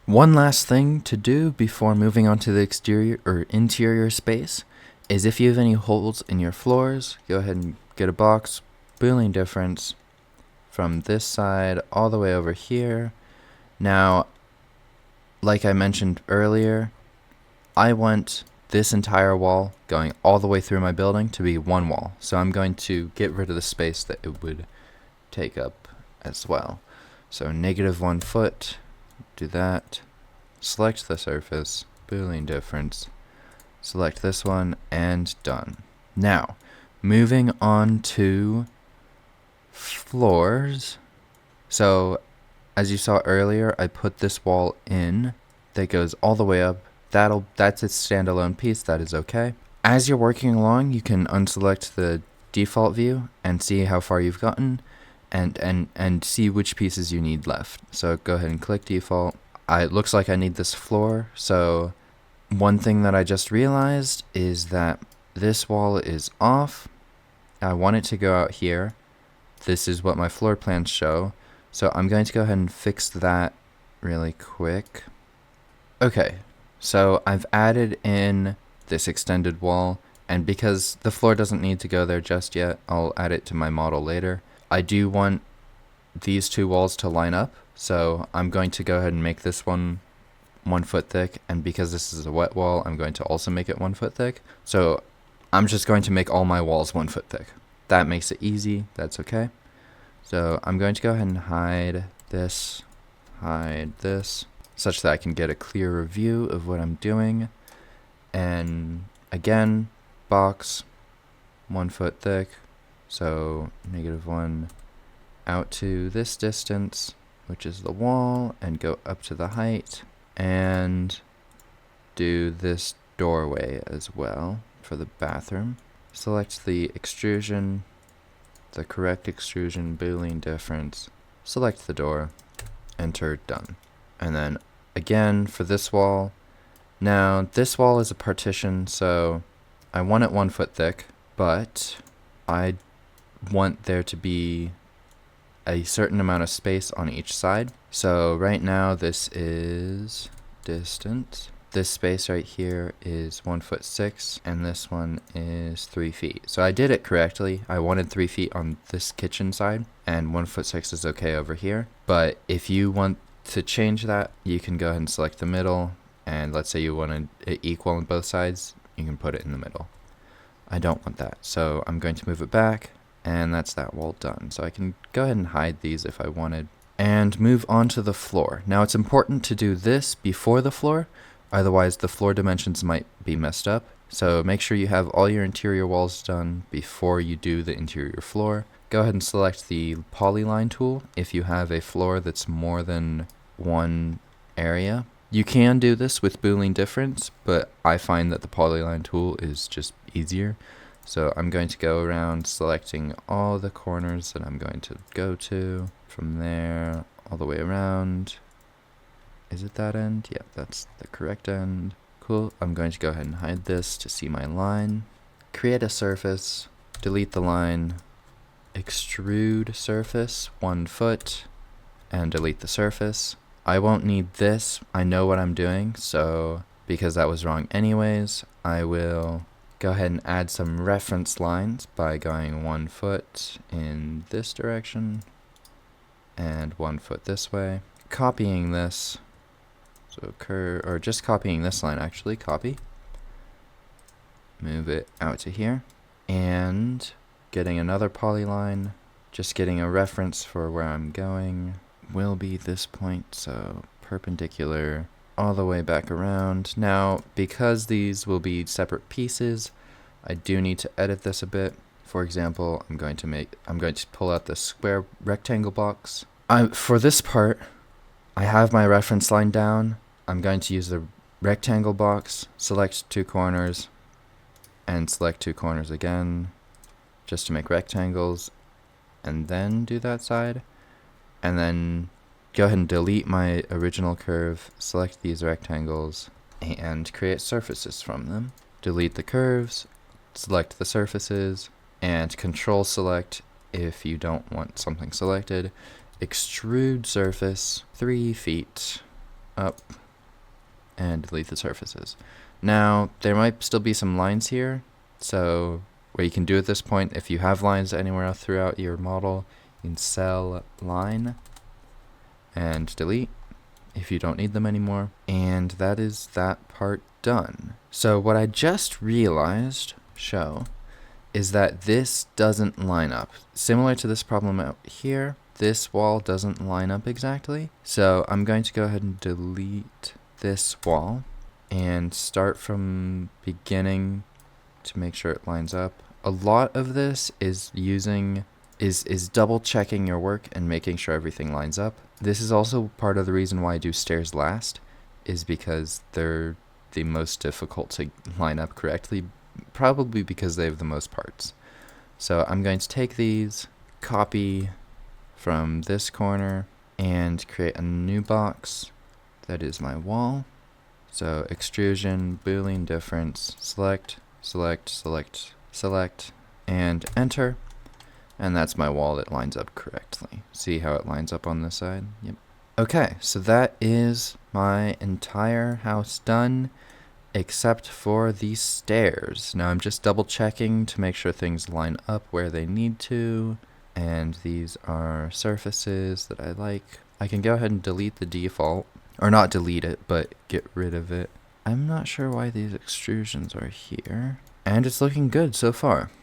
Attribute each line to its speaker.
Speaker 1: One last thing to do before moving on to the exterior or interior space is if you have any holes in your floors, go ahead and get a box, Boolean difference from this side all the way over here. Now, like I mentioned earlier, I want this entire wall going all the way through my building to be one wall. So I'm going to get rid of the space that it would take up as well. So -1 foot, do that, select the surface, Boolean difference, select this one, and done. Now, moving on to floors. So, as you saw earlier, I put this wall in that goes all the way up. That's its standalone piece, that is okay. As you're working along, you can unselect the default view and see how far you've gotten and see which pieces you need left. So go ahead and click default. It looks like I need this floor, so one thing that I just realized is that this wall is off. I want it to go out here. This is what my floor plans show, so I'm going to go ahead and fix that really quick. Okay, so I've added in this extended wall, and because the floor doesn't need to go there just yet, I'll add it to my model later. I do want these two walls to line up, so I'm going to go ahead and make this one 1 foot thick, and because this is a wet wall, I'm going to also make it 1 foot thick. So I'm just going to make all my walls 1 foot thick. That makes it easy, that's okay. So I'm going to go ahead and hide this, such that I can get a clearer view of what I'm doing. And again, box 1 foot thick, so -1 out to this distance, which is the wall, and go up to the height, and do this doorway as well for the bathroom. Select the extrusion, the correct extrusion, Boolean difference, select the door, enter, done. And then again for this wall. Now this wall is a partition, so I want it 1 foot thick, but I want there to be a certain amount of space on each side. So right now this is distance. This space right here is 1 foot 6, and this one is 3 feet. So I did it correctly. I wanted 3 feet on this kitchen side, and 1 foot 6 is okay over here. But if you want to change that, you can go ahead and select the middle, and let's say you want it equal on both sides, you can put it in the middle. I don't want that, so I'm going to move it back, and that's that wall done. So I can go ahead and hide these if I wanted, and move on to the floor. Now it's important to do this before the floor, otherwise the floor dimensions might be messed up. So make sure you have all your interior walls done before you do the interior floor. Go ahead and select the polyline tool if you have a floor that's more than one area. You can do this with Boolean difference, but I find that the polyline tool is just easier. So I'm going to go around selecting all the corners that I'm going to go to. From there, all the way around. Is it that end? Yeah, that's the correct end. Cool. I'm going to go ahead and hide this to see my line. Create a surface, delete the line, extrude surface 1 foot, and delete the surface. I won't need this. I know what I'm doing, so because that was wrong anyways, I will go ahead and add some reference lines by going 1 foot in this direction and 1 foot this way. Copying this, so just copying this line actually, copy. Move it out to here, and getting another polyline, just getting a reference for where I'm going. Will be this point, so perpendicular all the way back around. Now, because these will be separate pieces, I do need to edit this a bit. For example, I'm going to pull out the square rectangle box. For this part, I have my reference line down. I'm going to use the rectangle box, select 2 corners, and select 2 corners again, just to make rectangles, and then do that side. And then go ahead and delete my original curve, select these rectangles, and create surfaces from them. Delete the curves, select the surfaces, and control select if you don't want something selected. Extrude surface 3 feet up and delete the surfaces. Now, there might still be some lines here, so what you can do at this point, if you have lines anywhere else throughout your model, you can cell line and delete if you don't need them anymore. And that is that part done. So what I just realized, is that this doesn't line up. Similar to this problem out here, this wall doesn't line up exactly. So I'm going to go ahead and delete this wall and start from beginning to make sure it lines up. A lot of this is is double checking your work and making sure everything lines up. This is also part of the reason why I do stairs last, is because they're the most difficult to line up correctly, probably because they have the most parts. So I'm going to take these, copy from this corner, and create a new box that is my wall. So extrusion, Boolean difference, select, select, select, select, and enter. And that's my wall that lines up correctly. See how it lines up on this side? Yep. Okay, so that is my entire house done, except for the stairs. Now I'm just double checking to make sure things line up where they need to. And these are surfaces that I like. I can go ahead and delete the default. Or not delete it, but get rid of it. I'm not sure why these extrusions are here. And it's looking good so far.